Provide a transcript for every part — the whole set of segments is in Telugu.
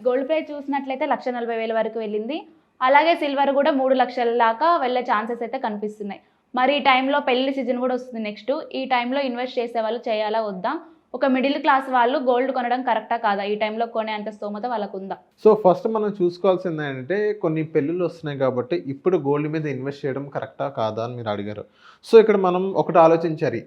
గోల్డ్ ప్రైస్ చూసినట్లయితే 1,40,000 వరకు వెళ్ళింది. అలాగే సిల్వర్ కూడా 3,00,000 దాకా వెళ్ళే ఛాన్సెస్ అయితే కనిపిస్తున్నాయి. మరి ఈ టైంలో పెళ్లి సీజన్ కూడా వస్తుంది నెక్స్ట్. ఈ టైంలో ఇన్వెస్ట్ చేసేవాళ్ళు చేయాలా వద్దా? ఒక మిడిల్ క్లాస్ వాళ్ళు గోల్డ్ కొనడం కరెక్టా కాదా? ఈ టైంలో కొనే అంత స్తోమత వాళ్ళకుందా? సో ఫస్ట్ మనం చూసుకోవాల్సింది ఏంటంటే కొన్ని పెళ్ళిళ్ళు వస్తున్నాయి కాబట్టి ఇప్పుడు గోల్డ్ మీద ఇన్వెస్ట్ చేయడం కరెక్టా కాదా అని మీరు అడిగారు. సో ఇక్కడ మనం ఒకటి ఆలోచించాలి.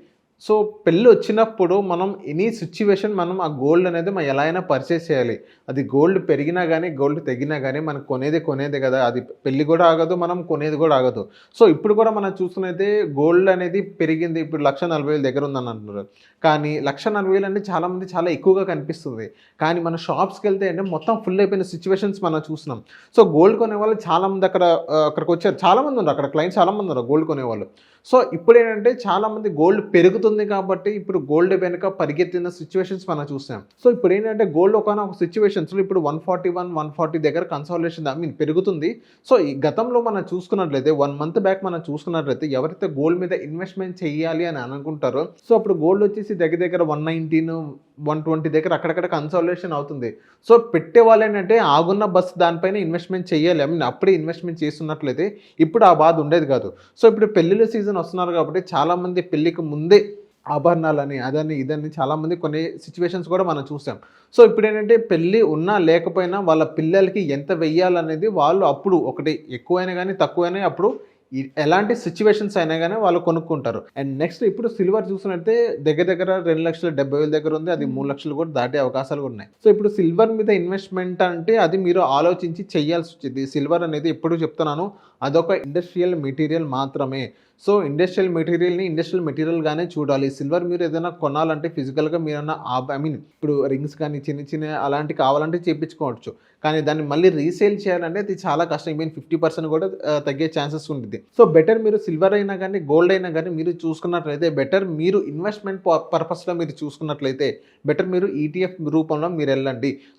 సో పెళ్ళి వచ్చినప్పుడు మనం ఎనీ సిచ్యువేషన్ మనం ఆ గోల్డ్ అనేది మనం ఎలా అయినా పర్చేస్ చేయాలి. అది గోల్డ్ పెరిగినా కానీ గోల్డ్ తగ్గినా కానీ మనం కొనేదే కదా. అది పెళ్ళి కూడా ఆగదు, మనం కొనేది కూడా ఆగదు. సో ఇప్పుడు కూడా మనం చూసుకున్నైతే గోల్డ్ అనేది పెరిగింది. ఇప్పుడు 1,40,000 దగ్గర ఉందని అంటున్నారు. కానీ 1,40,000 అంటే చాలామంది చాలా ఎక్కువగా కనిపిస్తుంది. కానీ మన షాప్స్కి వెళ్తే అంటే మొత్తం ఫుల్ అయిపోయిన సిచ్యువేషన్స్ మనం చూస్తున్నాం. సో గోల్డ్ కొనే వాళ్ళు చాలామంది అక్కడికి వచ్చారు. చాలామంది ఉన్నారు అక్కడ క్లయింట్స్, చాలామంది ఉన్నారు గోల్డ్ కొనేవాళ్ళు. సో ఇప్పుడు ఏంటంటే చాలామంది గోల్డ్ పెరుగుతుంది కాబట్టి ఇప్పుడు గోల్డ్ వెనుక పరిగెత్తిన సిచ్యువేషన్స్ మనం చూసాం. సో ఇప్పుడు ఏంటంటే గోల్డ్ ఒక సిచ్యువేషన్స్లో ఇప్పుడు 141, 140 దగ్గర కన్సాలిడేషన్ పెరుగుతుంది. సో ఈ గతంలో మనం చూసుకున్నట్లయితే 1 మంత్ బ్యాక్ మనం చూసుకున్నట్లయితే ఎవరైతే గోల్డ్ మీద ఇన్వెస్ట్మెంట్ చేయాలి అని అనుకుంటారో సో అప్పుడు గోల్డ్ వచ్చేసి దగ్గర 119, 120 దగ్గర అక్కడక్కడ కన్సాలిడేషన్ అవుతుంది. సో పెట్టే వాళ్ళు ఏంటంటే ఆగున్న బస్ దానిపైన ఇన్వెస్ట్మెంట్ చేయాలి. అప్పుడే ఇన్వెస్ట్మెంట్ చేస్తున్నట్లయితే ఇప్పుడు ఆ బాధ ఉండేది కాదు. సో ఇప్పుడు పెళ్ళిళ్ళ సీజన్ వస్తున్నారు కాబట్టి చాలామంది పెళ్ళికి ముందే ఆభరణాలని అదని ఇదని చాలామంది కొన్ని సిచ్యువేషన్స్ కూడా మనం చూసాం. సో ఇప్పుడు ఏంటంటే పెళ్ళి ఉన్నా లేకపోయినా వాళ్ళ పిల్లలకి ఎంత వెయ్యాలనేది వాళ్ళు అప్పుడు ఒకటి ఎక్కువైనా కానీ తక్కువైనా అప్పుడు ఎలాంటి సిచ్యువేషన్స్ అయినా కానీ వాళ్ళు కొనుక్కుంటారు. అండ్ నెక్స్ట్ ఇప్పుడు సిల్వర్ చూసినట్టే దగ్గర 2,70,000 దగ్గర ఉంది. అది 3,00,000 కూడా దాటే అవకాశాలు కూడా ఉన్నాయి. సో ఇప్పుడు సిల్వర్ మీద ఇన్వెస్ట్మెంట్ అంటే అది మీరు ఆలోచించి చేయాల్సి వచ్చింది. సిల్వర్ అనేది ఎప్పుడు చెప్తున్నాను అదొక ఇండస్ట్రియల్ మెటీరియల్ మాత్రమే. సో ఇండస్ట్రియల్ మెటీరియల్గానే చూడాలి. సిల్వర్ మీరు ఏదైనా కొనాలంటే ఫిజికల్గా మీరన్నా ఇప్పుడు రింగ్స్ కానీ చిన్న అలాంటివి కావాలంటే చేయించుకోవచ్చు. కానీ దాన్ని మళ్ళీ రీసేల్ చేయాలంటే అది చాలా కష్టం. 50% కూడా తగ్గే ఛాన్సెస్ ఉంటుంది. సో బెటర్ మీరు సిల్వర్ అయినా కానీ గోల్డ్ అయినా కానీ మీరు చూసుకున్నట్లయితే బెటర్ మీరు ఇన్వెస్ట్మెంట్ పర్పస్లో మీరు చూసుకున్నట్లయితే బెటర్ మీరు ETF రూపంలో మీరు వెళ్ళండి.